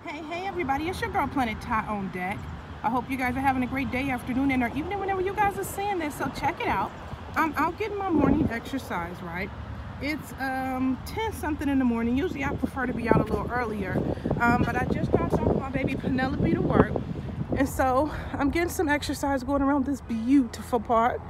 Hey everybody, it's your girl Planet Ty on deck. I hope you guys are having a great day, afternoon, and or evening whenever you guys are seeing this. So check it out. I'm out getting my morning exercise, right? It's 10 something in the morning. Usually I prefer to be out a little earlier, but I just dropped off my baby Penelope to work, and so I'm getting some exercise going around this beautiful park.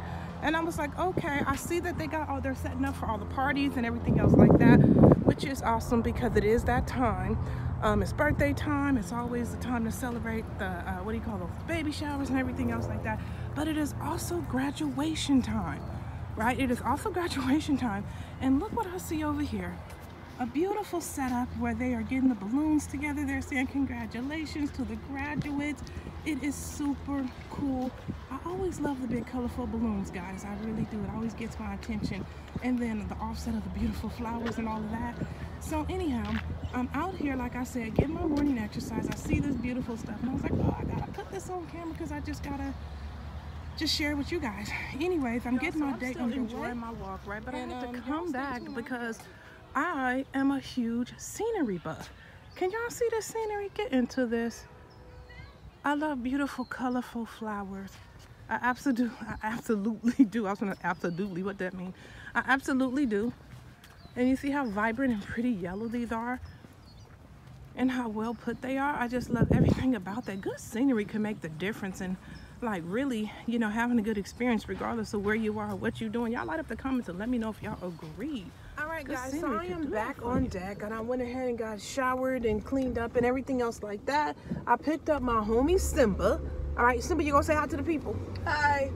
And I was like, okay, I see that they're setting up for all the parties and everything else like that, which is awesome because it is that time. It's birthday time. It's always the time to celebrate the, what do you call those, baby showers and everything else like that. But it is also graduation time, right? It is also graduation time. And look what I see over here. A beautiful setup where they are getting the balloons together. They're saying congratulations to the graduates. It is super cool. I always love the big colorful balloons, guys. I really do. It always gets my attention. And then the offset of the beautiful flowers and all of that. So anyhow, I'm out here, like I said, getting my morning exercise. I see this beautiful stuff and I was like, oh, I gotta put this on camera because I just gotta share it with you guys. Anyways, I'm getting my day, I'm enjoying my walk, right? But I had to come back because I am a huge scenery buff. Can y'all see the scenery? Get into this. I love beautiful, colorful flowers. I absolutely do. I was gonna absolutely, what that mean? I absolutely do. And you see how vibrant and pretty yellow these are? And how well put they are? I just love everything about that. Good scenery can make the difference in, like, really, you know, having a good experience regardless of where you are, what you're doing. Y'all light up the comments and let me know if y'all agree. All right, guys, so I am back on deck, and I went ahead and got showered and cleaned up and everything else like that. I picked up my homie Simba. All right, Simba, you gonna say hi to the people? Hi.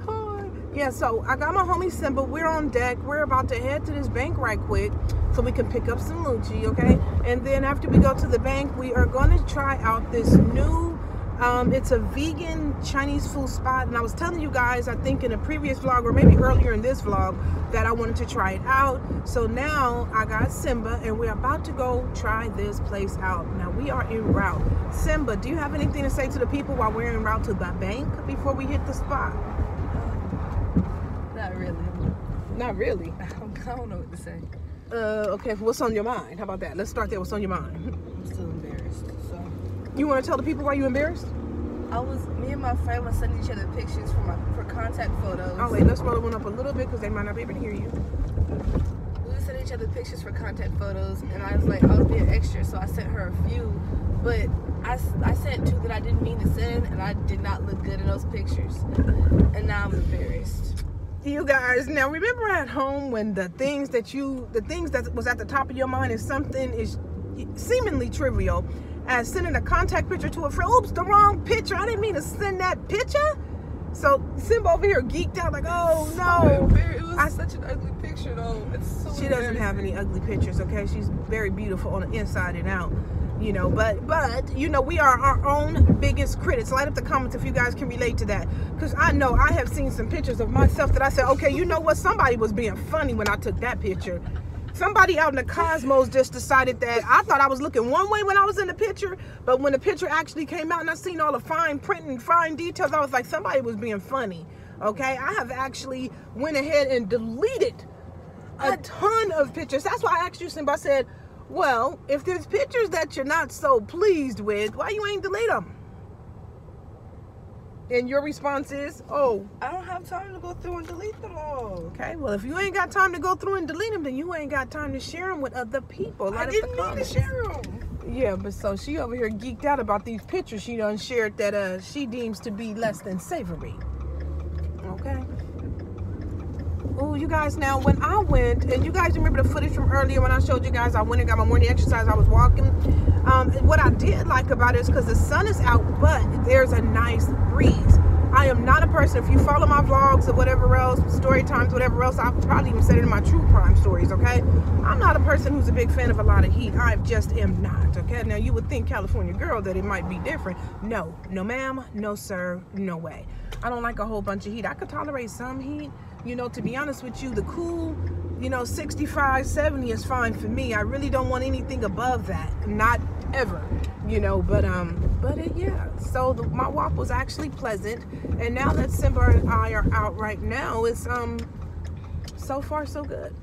Hi. Yeah, so I got my homie Simba. We're on deck. We're about to head to this bank right quick so we can pick up some Lucci, okay? And then after we go to the bank, we are going to try out this new it's a vegan Chinese food spot, and I was telling you guys, I think in a previous vlog or maybe earlier in this vlog, that I wanted to try it out. So now I got Simba and we're about to go try this place out. Now we are en route. Simba, do you have anything to say to the people while we're en route to the bank before we hit the spot? Not really. Not really? I don't know what to say. Okay, what's on your mind? How about that? Let's start there. What's on your mind? I'm still embarrassed, so. You want to tell the people why you embarrassed? Me and my friend were sending each other pictures for contact photos. Oh wait, let's roll one up a little bit because they might not be able to hear you. We were sending each other pictures for contact photos, and I was like, I'll be an extra, so I sent her a few, but I sent two that I didn't mean to send, and I did not look good in those pictures, and now I'm embarrassed. You guys, now remember at home when the things that was at the top of your mind is something is seemingly trivial, as sending a contact picture to a friend. Oops, the wrong picture. I didn't mean to send that picture. So Simba over here geeked out like, oh no. It was such an ugly picture though. It's so She doesn't have any ugly pictures, okay? She's very beautiful on the inside and out, you know, but you know, we are our own biggest critics. Light up the comments if you guys can relate to that, because I know I have seen some pictures of myself that I said, okay, you know what, somebody was being funny when I took that picture. Somebody out in the cosmos just decided that I thought I was looking one way when I was in the picture, but when the picture actually came out and I seen all the fine print and fine details, I was like, somebody was being funny, okay? I have actually went ahead and deleted a ton of pictures. That's why I asked you, Simba. I said, well, if there's pictures that you're not so pleased with, why you ain't delete them? And your response is, oh, I don't have time to go through and delete them all. Okay, well, if you ain't got time to go through and delete them, then you ain't got time to share them with other people. I didn't mean to share them. Yeah, but so she over here geeked out about these pictures she done shared that she deems to be less than savory. Okay. Oh, you guys, now when I went, and you guys remember the footage from earlier when I showed you guys I went and got my morning exercise, I was walking. What I did like about it is because the sun is out, but there's a nice breeze. I am not a person, if you follow my vlogs or whatever else, Storytimes, whatever else, I've probably even said it in my true crime stories, okay? I'm not a person who's a big fan of a lot of heat. I just am not, okay? Now, you would think, California girl, that it might be different. No, no ma'am, no sir, no way. I don't like a whole bunch of heat. I could tolerate some heat. You know, to be honest with you, the cool, you know, 65, 70 is fine for me. I really don't want anything above that. Not ever, you know, yeah. So my walk was actually pleasant. And now that Simba and I are out right now, it's, so far so good.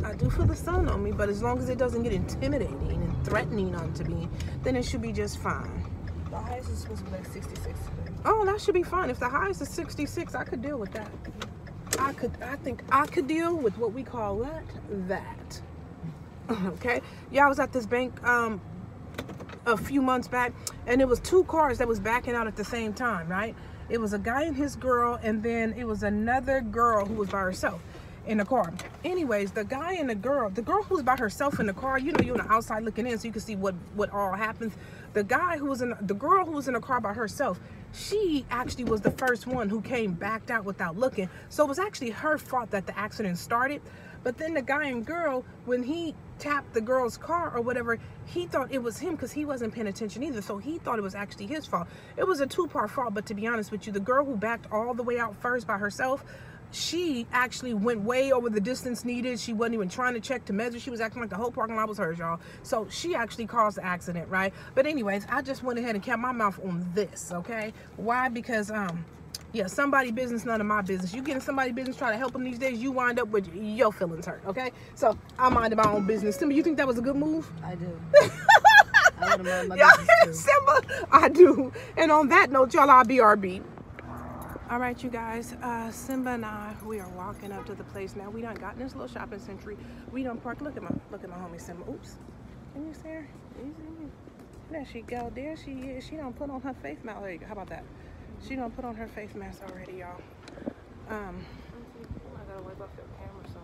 I do feel the sun on me, but as long as it doesn't get intimidating threatening onto me, then it should be just fine. The highest is supposed to be like 66 today. Oh, that should be fine. If the highest is 66, I could deal with that. I think I could deal with what we call that. Okay? Yeah, I was at this bank a few months back, and it was 2 cars that was backing out at the same time, right? It was a guy and his girl, and then it was another girl who was by herself in the car. Anyways, the guy and the girl who was by herself in the car, you know, you're on the outside looking in so you can see what all happens. The girl who was in the car by herself, she actually was the first one who came backed out without looking. So it was actually her fault that the accident started. But then the guy and girl, when he tapped the girl's car or whatever, he thought it was him because he wasn't paying attention either. So he thought it was actually his fault. It was a 2-part fault, but to be honest with you, the girl who backed all the way out first by herself, she actually went way over the distance needed. She wasn't even trying to check to measure. She was acting like the whole parking lot was hers, y'all. So she actually caused the accident, right? But anyways, I just went ahead and kept my mouth on this, okay? Why? Because, yeah, somebody's business, none of my business. You get in somebody's business, try to help them these days, you wind up with your feelings hurt, okay? So I minded my own business. Simba, you think that was a good move? I do. I would have minded my business too. Simba, I do. And on that note, y'all, I'll BRB. All right, you guys, Simba and I, we are walking up to the place now. We done got in this little shopping century. We done parked. Look at my homie Simba. Oops. Can you see her? There she go. There she is. She done put on her face mask. There you go. How about that? She done put on her face mask already, y'all. I gotta wipe off your camera or something.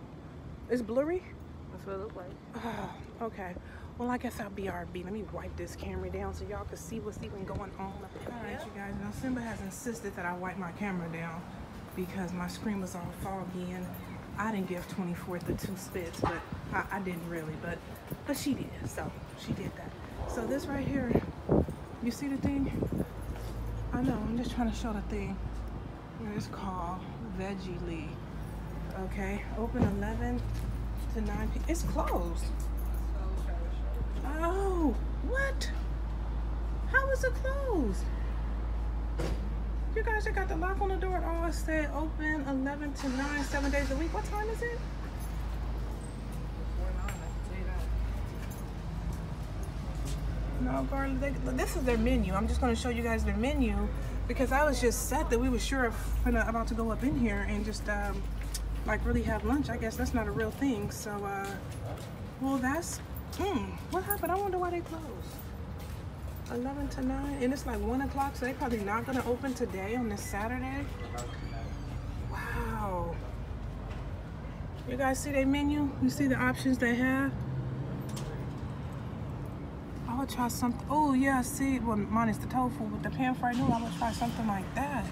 It's blurry? That's what it looks like. Oh, okay. Well, I guess I'll BRB. Let me wipe this camera down so y'all can see what's even going on. All right, you guys. Now, Simba has insisted that I wipe my camera down because my screen was all foggy, and I didn't give 24th the 2 spits, but I didn't really, but she did. So she did that. So this right here, you see the thing? I know. I'm just trying to show the thing. It's called Veggie. Okay, open 11 to 9 p.m. It's closed. Oh, what? How is it closed? You guys, I got the lock on the door. Oh, it said open 11 to 9, 7 days a week. What time is it? No, girl, this is their menu. I'm just going to show you guys their menu because I was just set that we were sure about to go up in here and just like really have lunch. I guess that's not a real thing. So, well, that's what happened? I wonder why they closed. 11 to 9, and it's like 1 o'clock, so they're probably not gonna open today on this Saturday. Wow. You guys see their menu? You see the options they have? I would try something. Oh yeah, see, well, mine is the tofu with the pan fried noodle. I would try something like that.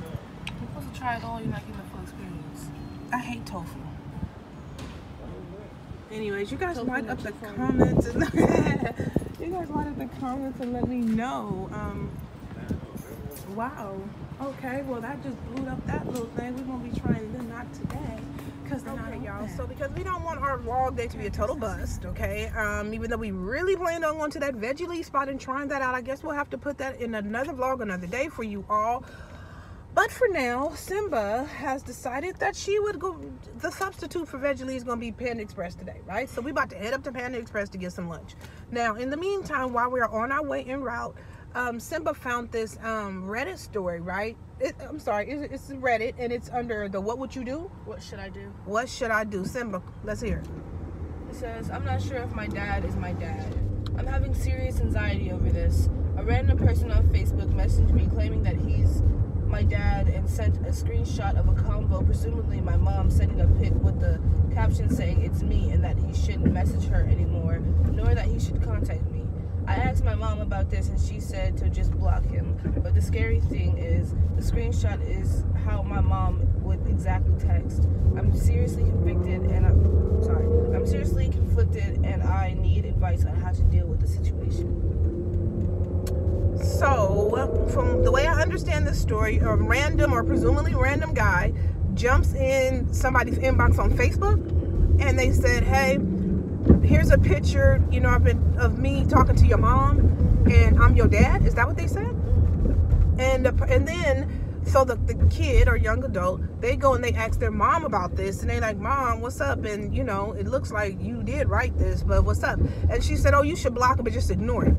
You're supposed to try it all. You're not getting the full experience. I hate tofu. Anyways, you guys light up the comments and you guys light up the comments and let me know. Wow. Okay, well that just blew up that little thing. We're gonna be trying them, not today, because they're not y'all. So because we don't want our vlog day to be a total bust, okay? Even though we really planned on going to that Veggie spot and trying that out, I guess we'll have to put that in another vlog another day for you all. But for now, Simba has decided that she would go, the substitute for Veggie is going to be Panda Express today, right? So we're about to head up to Panda Express to get some lunch. Now, in the meantime, while we're on our way en route, Simba found this Reddit story, right? It's Reddit, and it's under the what would you do? What should I do? What should I do? Simba, let's hear it. It says, I'm not sure if my dad is my dad. I'm having serious anxiety over this. A random person on Facebook messaged me claiming that he's my dad and sent a screenshot of a convo, presumably my mom sending a pic with the caption saying it's me and that he shouldn't message her anymore, nor that he should contact me. I asked my mom about this and she said to just block him. But the scary thing is, the screenshot is how my mom would exactly text. I'm seriously conflicted and I need advice on how to deal with the situation. So, from the way I understand this story, a random or presumably random guy jumps in somebody's inbox on Facebook and they said, hey, here's a picture, you know, of me talking to your mom and I'm your dad. Is that what they said? And then So the kid or young adult, they go and they ask their mom about this, and they like, Mom, what's up? And you know, it looks like you did write this, but what's up? And she said, oh, you should block it, but just ignore it.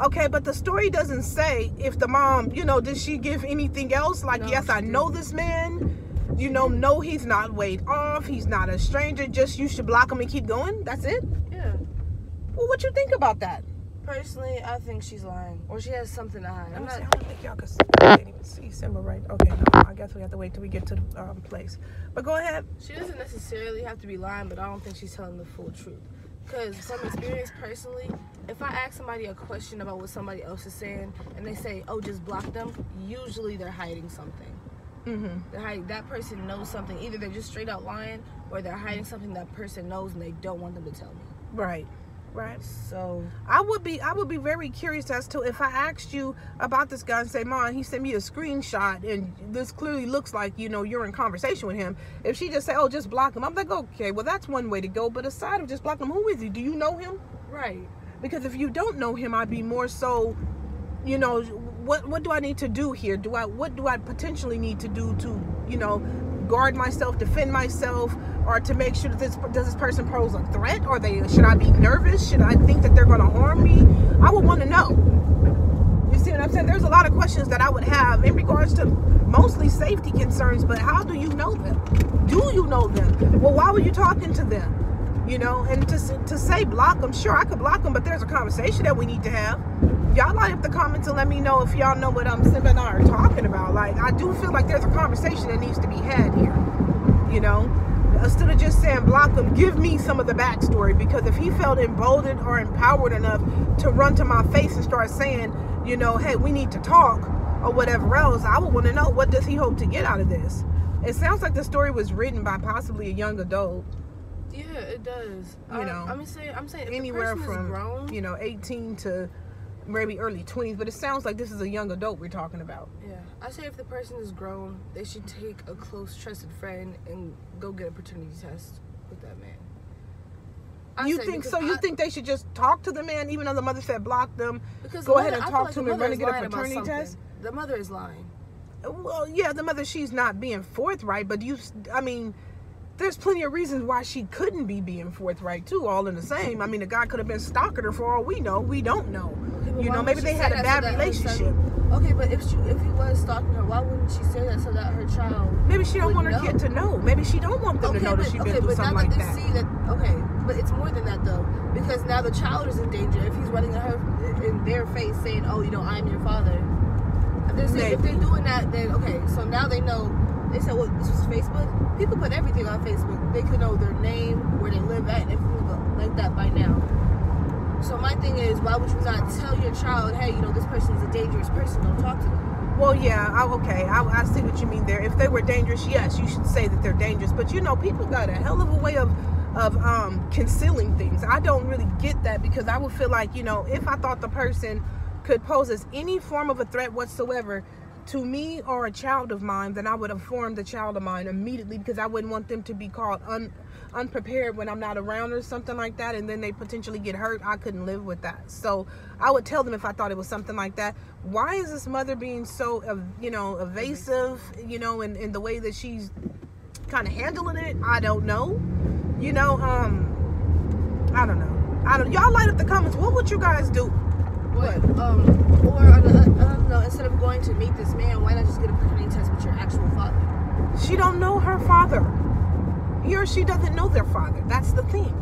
Okay, but the story doesn't say if the mom, you know, did she give anything else? Like, no, yes, I know this man, you know, no, he's not weighed off, he's not a stranger, just you should block him and keep going? That's it? Yeah. Well, what you think about that? Personally, I think she's lying, or she has something to hide. I don't think y'all can see. I can't even see Simba right. Okay, no, I guess we have to wait till we get to the place. But go ahead. She doesn't necessarily have to be lying, but I don't think she's telling the full truth. Because from experience, personally, if I ask somebody a question about what somebody else is saying, and they say, "Oh, just block them," usually they're hiding something. They're hiding. That person knows something. Either they're just straight out lying, or they're hiding something that person knows and they don't want them to tell me. Right. Right. So I would be very curious as to if I asked you about this guy and say, Mom, he sent me a screenshot and this clearly looks like, you know, you're in conversation with him. If she just say, oh, just block him, I'm like, okay, well, that's one way to go. But aside of just blocking him, who is he? Do you know him? Right. Because if you don't know him, I'd be more so, you know, what do I need to do here? What do I potentially need to do to, you know, guard myself, defend myself, or to make sure that does this person pose a threat, or should I be nervous? Should I think that they're going to harm me? I would want to know. You see what I'm saying? There's a lot of questions that I would have in regards to mostly safety concerns, but how do you know them? Do you know them? Well, why were you talking to them? You know, and to say block them, sure, I could block them, but there's a conversation that we need to have. Y'all line up the comments and let me know if y'all know what Simba and I are talking about. Like, I do feel like there's a conversation that needs to be had here, you know? Instead of just saying block him, give me some of the backstory, because if he felt emboldened or empowered enough to run to my face and start saying, you know, hey, we need to talk or whatever else, I would want to know, what does he hope to get out of this? It sounds like the story was written by possibly a young adult. Yeah, it does. You know, I'm saying if anywhere the person from is grown, you know, 18 to maybe early 20s, but it sounds like this is a young adult we're talking about. Yeah, I say if the person is grown, they should take a close, trusted friend and go get a paternity test with that man. You think so? You think they should just talk to the man, even though the mother said block them? Because go ahead and talk to him and run and get a paternity test. The mother is lying. Well, yeah, the mother, she's not being forthright, but I mean, there's plenty of reasons why she couldn't be being forthright too, all in the same. I mean, the guy could have been stalking her for all we know. We don't know. Okay, you know, maybe they had a bad relationship. Okay, but if he was stalking her, why wouldn't she say that so that her child? Maybe she don't want her kid to know. Maybe she don't want them to know that she's been through something like that. See that. Okay, but it's more than that though, because now the child is in danger. If he's running at her in their face saying, "Oh, you know, I'm your father," if they're doing that, then okay. So now they know. They said, well, this was Facebook. People put everything on Facebook. They could know their name, where they live at, and everything like that by now. So my thing is, why would you not tell your child, hey, you know, this person is a dangerous person, don't talk to them? Well, yeah, I see what you mean there. If they were dangerous, yes, you should say that they're dangerous. But, you know, people got a hell of a way of concealing things. I don't really get that, because I would feel like, you know, if I thought the person could pose as any form of a threat whatsoever to me or a child of mine, then I would inform the child of mine immediately, because I wouldn't want them to be caught unprepared when I'm not around or something like that, and then they potentially get hurt. I couldn't live with that. So I would tell them if I thought it was something like that. Why is this mother being so, you know, evasive, you know, in the way that she's kind of handling it? I don't know. You know, I don't know. Y'all light up the comments. What would you guys do? What? Or I don't know, instead of going to meet this man, why not just get a paternity test with your actual father? She don't know her father. He or she doesn't know their father. That's the thing.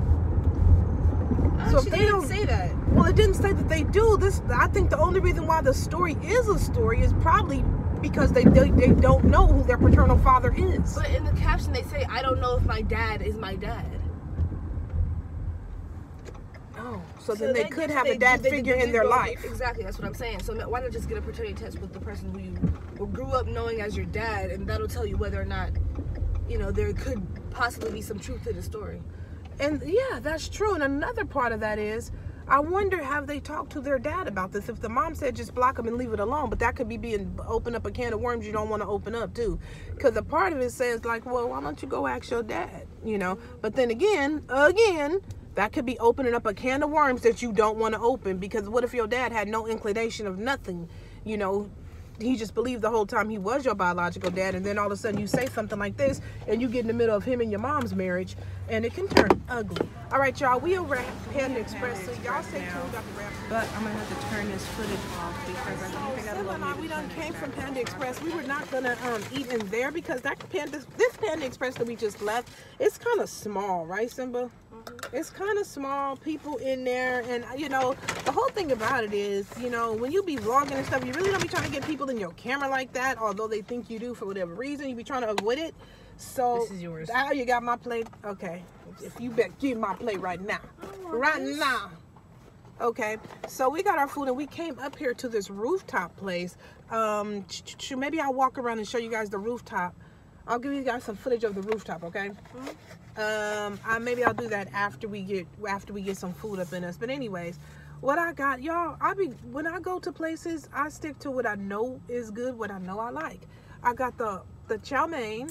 So if they didn't say that. Well, it didn't say that they do. I think the only reason why the story is a story is probably because they don't know who their paternal father is. But in the caption they say, I don't know if my dad is my dad. Oh, so then they could have a dad figure in their life. Exactly, that's what I'm saying. So why not just get a paternity test with the person who you grew up knowing as your dad, and that'll tell you whether or not, you know, there could possibly be some truth to the story. And yeah, that's true. And another part of that is, I wonder, have they talked to their dad about this? If the mom said just block them and leave it alone, but that could be open up a can of worms you don't want to open up too. Because a part of it says like, well, why don't you go ask your dad, you know? But then again, that could be opening up a can of worms that you don't want to open, because what if your dad had no inclination of nothing, you know, he just believed the whole time he was your biological dad, and then all of a sudden you say something like this and you get in the middle of him and your mom's marriage, and it can turn ugly. All right, y'all, we over at Panda Express, so y'all stay tuned about the wrap. But I'm gonna have to turn this footage off because I think they got a little. We done came from Panda Express. We were not gonna eat in there because this Panda Express that we just left, it's kind of small, right, Simba? It's kind of small, people in there, and you know, the whole thing about it is, you know, when you be vlogging and stuff, you really don't be trying to get people in your camera like that, although they think you do for whatever reason. You be trying to avoid it. So this is yours. Now you got my plate. Okay, if you bet, give my plate right now, right now. Okay, so we got our food and we came up here to this rooftop place. Maybe I'll walk around and show you guys the rooftop. I'll give you guys some footage of the rooftop, okay? Maybe I'll do that after we get some food up in us. But anyways, what I got, y'all, when I go to places, I stick to what I know is good, what I know I like. I got the chow mein,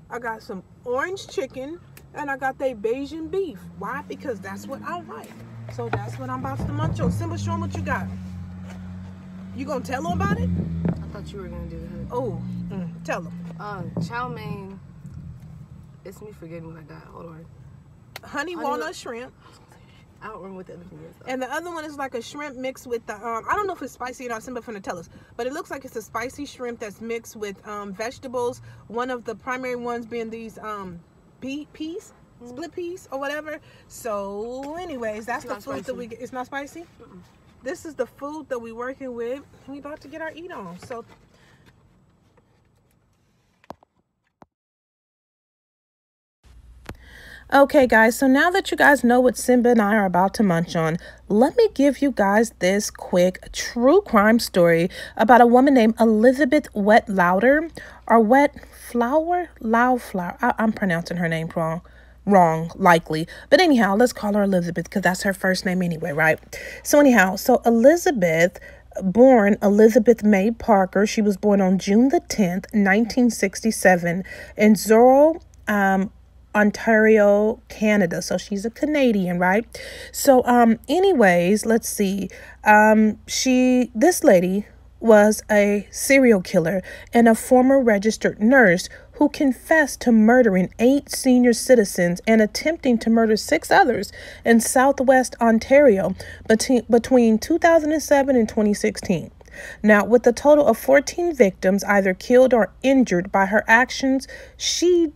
I got some orange chicken, and I got the Bayesian beef. Why? Because that's what I like. So that's what I'm about to munch on. Simba, show them what you got. You gonna tell them about it? I thought you were gonna do that. Oh, tell them. Chow mein. It's me forgetting what I got. Hold on. Honey walnut shrimp. I don't remember what the other thing is. And the other one is like a shrimp mixed with the I don't know if it's spicy or not. Simba finna tell us, but it looks like it's a spicy shrimp that's mixed with vegetables. One of the primary ones being these peas, split peas or whatever. So, anyways, that's the food that we get. It's not spicy. This is the food that we working with. We about to get our eat on. So. Okay, guys, so now that you guys know what Simba and I are about to munch on, let me give you guys this quick true crime story about a woman named Elizabeth Wettlaufer, or Wettlaufer. I'm pronouncing her name wrong, likely. But anyhow, let's call her Elizabeth because that's her first name anyway, right? So anyhow, Elizabeth, born Elizabeth May Parker, she was born on June the 10th, 1967 in Zoro, Ontario, Canada. So she's a Canadian, right? So anyways, let's see. This lady was a serial killer and a former registered nurse who confessed to murdering 8 senior citizens and attempting to murder 6 others in Southwest Ontario between 2007 and 2016. Now, with a total of 14 victims either killed or injured by her actions, she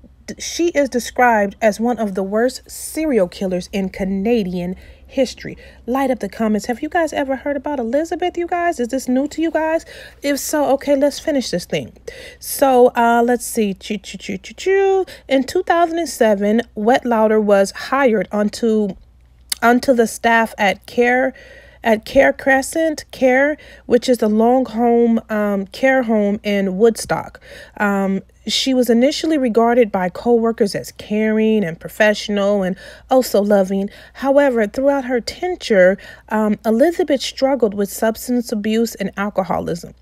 is described as one of the worst serial killers in Canadian history. Light up the comments. Have you guys ever heard about Elizabeth, you guys? Is this new to you guys? If so, okay, let's finish this thing. So, let's see. In 2007, Wettlaufer was hired onto the staff at Care Crescent Care, which is a long home care home in Woodstock. She was initially regarded by co-workers as caring and professional and also loving. However, throughout her tenure, Elizabeth struggled with substance abuse and alcoholism.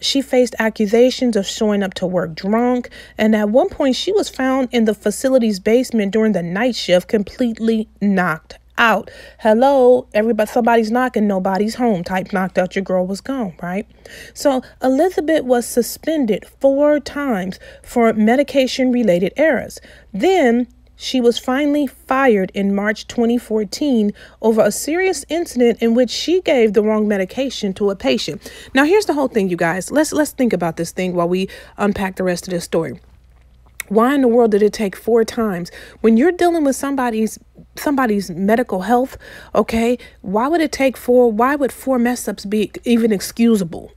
She faced accusations of showing up to work drunk, and at one point she was found in the facility's basement during the night shift, completely knocked out. Hello, everybody, somebody's knocking, nobody's home type knocked out, your girl was gone, right? So Elizabeth was suspended 4 times for medication-related errors. Then she was finally fired in March 2014 over a serious incident in which she gave the wrong medication to a patient. Now, here's the whole thing, you guys. Let's think about this thing while we unpack the rest of this story. Why in the world did it take 4 times? When you're dealing with somebody's medical health, okay, why would it take 4? Why would 4 mess ups be even excusable?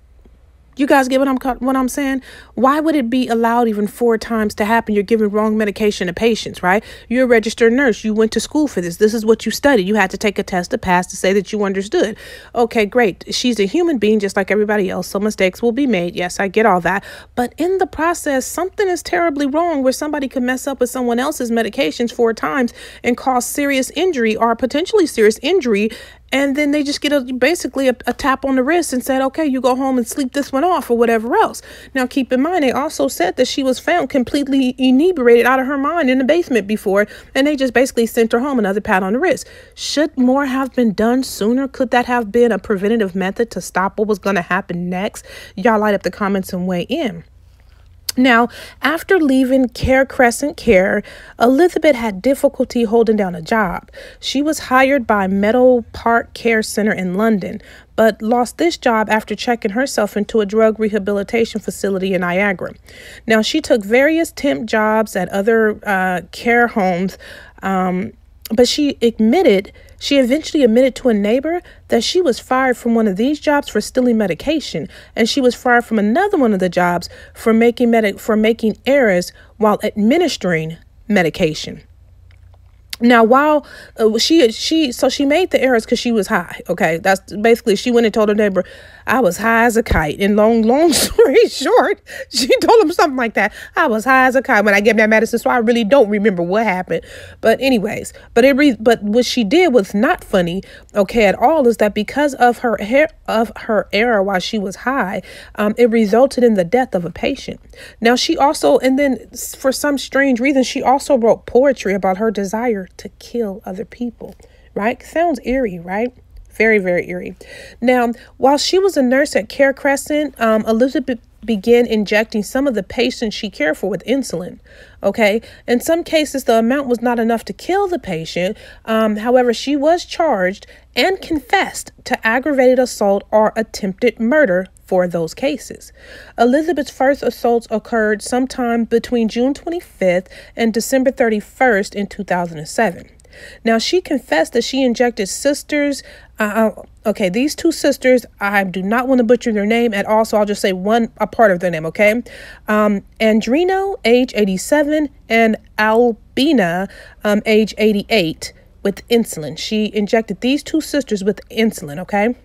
You guys get what I'm saying? Why would it be allowed even 4 times to happen? You're giving wrong medication to patients, right? You're a registered nurse. You went to school for this. This is what you studied. You had to take a test to pass to say that you understood. Okay, great. She's a human being just like everybody else, so mistakes will be made. Yes, I get all that. But in the process, something is terribly wrong where somebody could mess up with someone else's medications 4 times and cause serious injury or potentially serious injury And then they just get basically a tap on the wrist and said, okay, you go home and sleep this one off or whatever else. Now, keep in mind, they also said that she was found completely inebriated out of her mind in the basement before, and they just basically sent her home, another pat on the wrist. Should more have been done sooner? Could that have been a preventative method to stop what was going to happen next? Y'all light up the comments and weigh in. Now, after leaving Crescent Care, Elizabeth had difficulty holding down a job. She was hired by Meadow Park Care Center in London, but lost this job after checking herself into a drug rehabilitation facility in Niagara. Now, she took various temp jobs at other care homes, but she eventually admitted to a neighbor that she was fired from one of these jobs for stealing medication, and she was fired from another one of the jobs for making errors while administering medication. Now, while she made the errors because she was high. Okay, that's basically, she went and told her neighbor, I was high as a kite. And long story short, she told him something like that. I was high as a kite when I gave that medicine, so I really don't remember what happened. But anyways, but what she did was not funny, okay, at all. Is that because of her error while she was high, it resulted in the death of a patient. Now, she also, and then for some strange reason, she also wrote poetry about her desire to kill other people. Right? Sounds eerie, right? Very, very eerie. Now, while she was a nurse at Care Crescent, Elizabeth began injecting some of the patients she cared for with insulin. Okay. In some cases, the amount was not enough to kill the patient. However, she was charged and confessed to aggravated assault or attempted murder for those cases. Elizabeth's first assaults occurred sometime between June 25th and December 31st in 2007. Now, she confessed that she injected sisters. These two sisters, I do not want to butcher their name at all, so I'll just say a part of their name, okay? Andrino, age 87, and Albina, age 88, with insulin. She injected these two sisters with insulin, okay?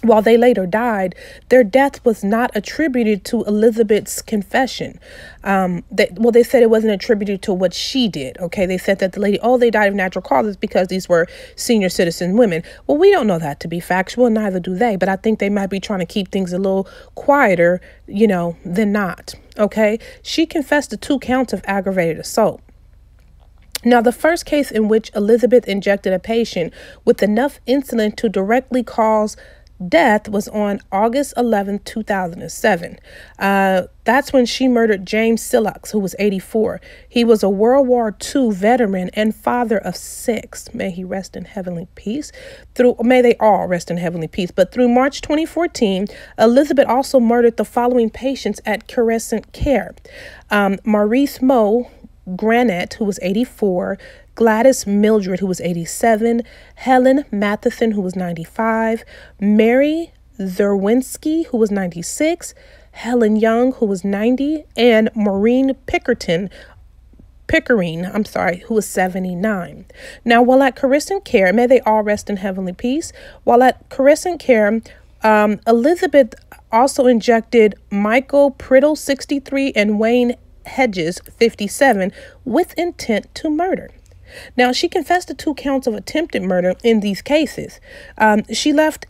While they later died, their death was not attributed to Elizabeth's confession. They said it wasn't attributed to what she did. Okay, they said that the lady, they died of natural causes because these were senior citizen women. Well, we don't know that to be factual, neither do they. But I think they might be trying to keep things a little quieter, than not. Okay, she confessed to 2 counts of aggravated assault. Now, the first case in which Elizabeth injected a patient with enough insulin to directly cause death was on August 11, 2007. That's when she murdered James Sillux, who was 84. He was a World War II veteran and father of 6. May he rest in heavenly peace. May they all rest in heavenly peace. But through March 2014, Elizabeth also murdered the following patients at Crescent Care. Maurice Moe Granette, who was 84, Gladys Mildred, who was 87, Helen Matheson, who was 95, Mary Zerwinski, who was 96, Helen Young, who was 90, and Maureen Pickering, who was 79. Now, while at Crescent Care, may they all rest in heavenly peace, while at Crescent Care, Elizabeth also injected Michael Priddle, 63, and Wayne Hedges, 57, with intent to murder. Now, she confessed to 2 counts of attempted murder in these cases. She left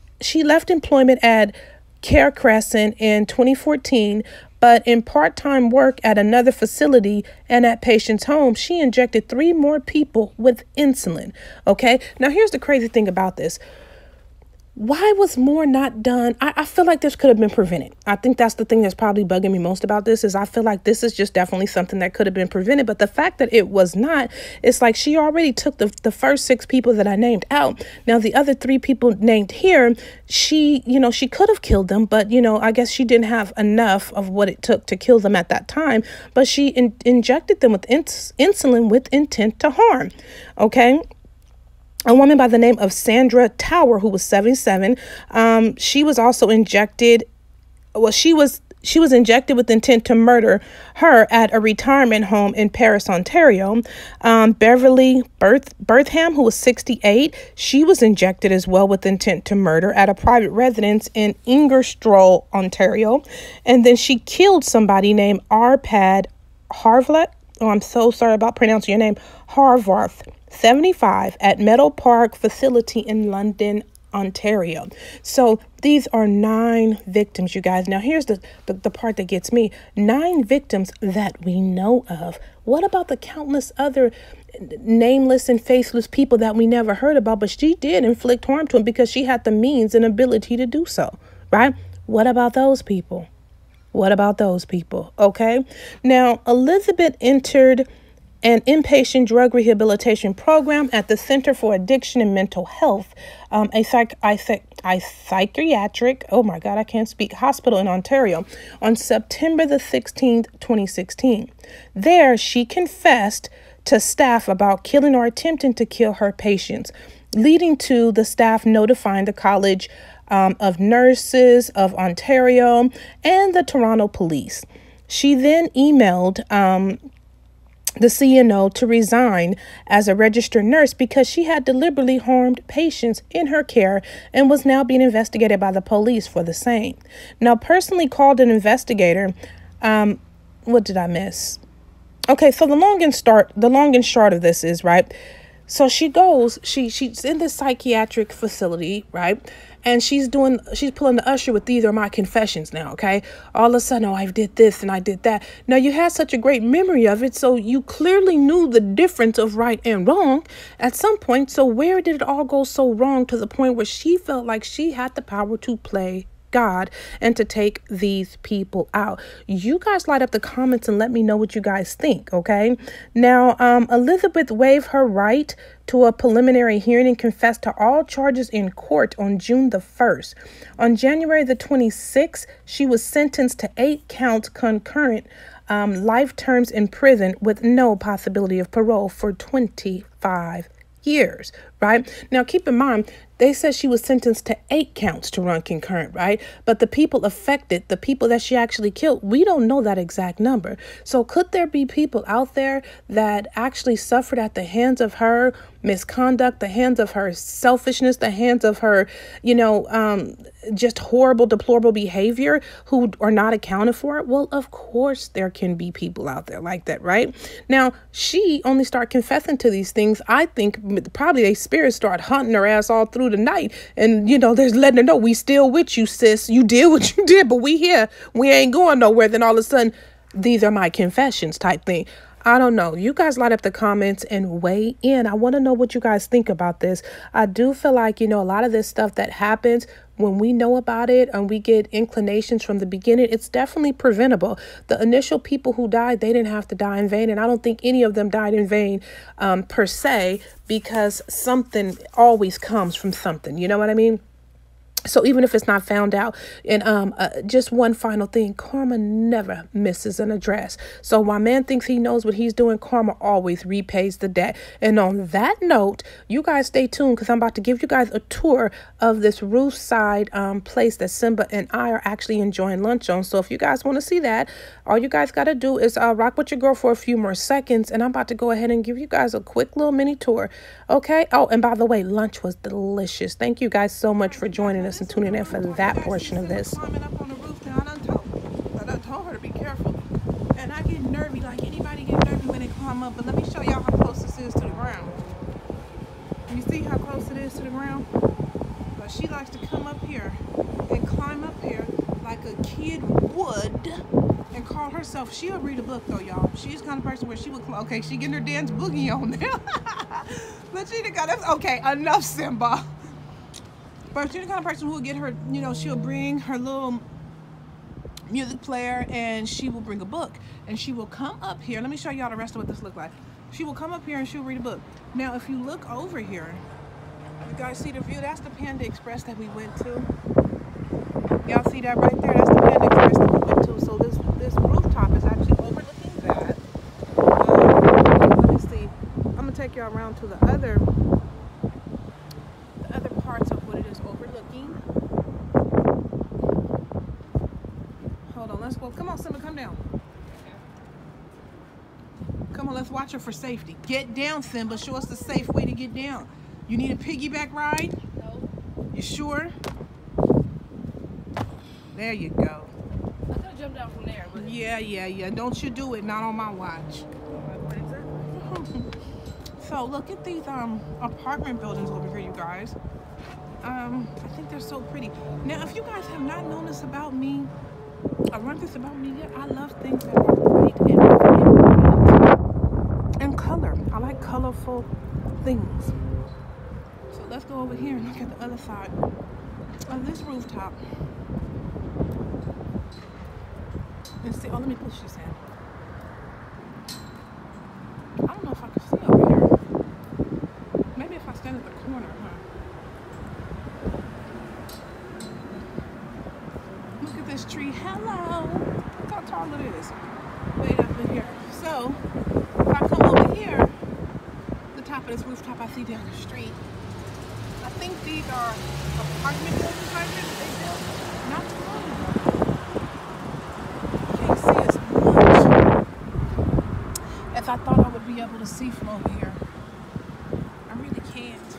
employment at Care Crescent in 2014, but in part-time work at another facility and at patients' homes, she injected 3 more people with insulin. Okay, now here's the crazy thing about this. Why was more not done? I feel like this could have been prevented. I think that's the thing that's probably bugging me most about this, is I feel like this is just definitely something that could have been prevented. But the fact that it was not, it's like she already took the first 6 people that I named out. Now, the other 3 people named here, she could have killed them, but, I guess she didn't have enough of what it took to kill them at that time. But she injected them with insulin with intent to harm. Okay. A woman by the name of Sandra Tower, who was 77, she was also injected. Well, she was injected with intent to murder her at a retirement home in Paris, Ontario. Beverly Bertham, who was 68, she was injected as well with intent to murder at a private residence in Ingersoll, Ontario. And then she killed somebody named Arpad Harvlet. Oh, I'm so sorry about pronouncing your name. Harvarth. 75 at Meadow Park facility in London, Ontario. So these are 9 victims, you guys. Now here's the part that gets me. 9 victims that we know of. What about the countless other nameless and faceless people that we never heard about, but she did inflict harm to them because she had the means and ability to do so, right? What about those people? What about those people? Okay. Now, Elizabeth entered an inpatient drug rehabilitation program at the Center for Addiction and Mental Health, a psychiatric, oh my God, I can't speak, hospital in Ontario on September the 16th, 2016. There, she confessed to staff about killing or attempting to kill her patients, leading to the staff notifying the College of Nurses of Ontario and the Toronto Police. She then emailed the CNO to resign as a registered nurse because she had deliberately harmed patients in her care and was now being investigated by the police for the same. Now, personally called an investigator, what did I miss? Okay, so the long and short of this is, right, so she goes, she's in this psychiatric facility, right? And she's pulling the usher with, these are my confessions now, okay? All of a sudden, oh, I did this and I did that. Now, you had such a great memory of it, so you clearly knew the difference of right and wrong at some point. So where did it all go so wrong to the point where she felt like she had the power to play God and to take these people out? You guys light up the comments and let me know what you guys think, okay? Now, Elizabeth waived her right to a preliminary hearing and confessed to all charges in court on June the 1st. On January the 26th, she was sentenced to 8 counts concurrent life terms in prison with no possibility of parole for 25 years, right? Now, keep in mind, they said she was sentenced to 8 counts to run concurrent, right? But the people affected, the people that she actually killed, we don't know that exact number. So could there be people out there that actually suffered at the hands of her misconduct, the hands of her selfishness, the hands of her, just horrible, deplorable behavior who are not accounted for? Well, of course there can be people out there like that, right? Now, she only started confessing to these things, I think probably they spirits start hunting her ass all through the night. And, there's letting her know, we still with you, sis. You did what you did, but we here. We ain't going nowhere. Then all of a sudden, these are my confessions type thing. I don't know. You guys light up the comments and weigh in. I want to know what you guys think about this. I do feel like, a lot of this stuff that happens, when we know about it and we get inclinations from the beginning, it's definitely preventable. The initial people who died, they didn't have to die in vain. And I don't think any of them died in vain per se, because something always comes from something. You know what I mean? So even if it's not found out, and just one final thing, karma never misses an address. So while man thinks he knows what he's doing, karma always repays the debt. And on that note, you guys stay tuned, because I'm about to give you guys a tour of this roofside place that Simba and I are actually enjoying lunch on. So if you guys want to see that, all you guys got to do is rock with your girl for a few more seconds, and I'm about to go ahead and give you guys a quick little mini tour. Okay. Oh, and by the way, lunch was delicious. Thank you guys so much for joining us and tuning in for that portion of this. Climbing up on the roof now. I done told her to be careful. And I get nervy, like anybody get nervy when they climb up. But let me show y'all how close this is to the ground. You see how close it is to the ground? But she likes to come up here and climb up here like a kid would and call herself. She'll read a book though, y'all. She's the kind of person where she would, okay, she getting her dance boogie on now. But she got us, okay, enough Simba. But she's the kind of person who will get her, she'll bring her little music player and she will bring a book. And she will come up here. Let me show y'all the rest of what this looks like. She will come up here and she'll read a book. Now, if you look over here, you guys see the view? That's the Panda Express that we went to. Y'all see that right there? That's the Panda Express that we went to. So this rooftop is actually overlooking that. Let me see. I'm going to take y'all around to the other parts of what it is overlooking. Hold on, let's go. Come on, Simba, come down. Come on, let's watch her for safety. Get down, Simba. Show us the safe way to get down. You need a piggyback ride? No. You sure? There you go. I could have jumped down from there. But... Yeah. Don't you do it. Not on my watch. So look at these apartment buildings over here, you guys. I think they're so pretty. Now, if you guys have not known this about me, I learned this about me yet, I love things that are bright and color. I like colorful things. So let's go over here and look at the other side of this rooftop. And see, oh, let me push this in. I don't know if I can see over here. Maybe if I stand at the corner, huh? Look at this tree. Hello. Look how tall it is. Way up in here. So, if I come over here, the top of this rooftop I see down the street. I think these are apartment buildings right here that they built not too long ago. Can't see as much as I thought I would be able to see from over here. I really can't.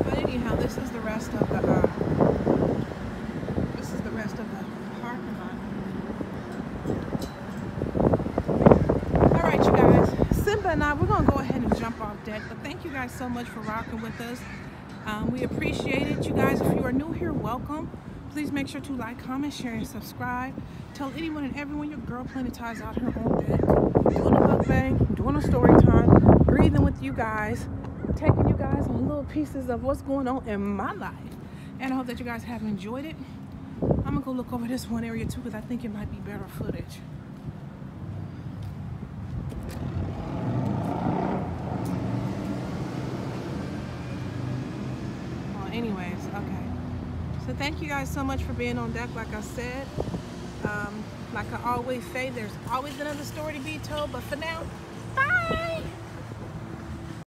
But anyhow, this is the rest of the parking lot. All right, you guys. Simba and I, we're gonna go ahead and jump off deck. But thank you guys so much for rocking with us. We appreciate it. You guys, if you are new here, welcome. Please make sure to like, comment, share, and subscribe. Tell anyone and everyone your girl Planetize out here on deck, doing a mukbang, doing a story time, breathing with you guys, taking you guys on little pieces of what's going on in my life. And I hope that you guys have enjoyed it. I'm gonna go look over this one area too because I think it might be better footage. Well, anyways, okay. So thank you guys so much for being on deck. Like I said, like I always say, there's always another story to be told. But for now, bye!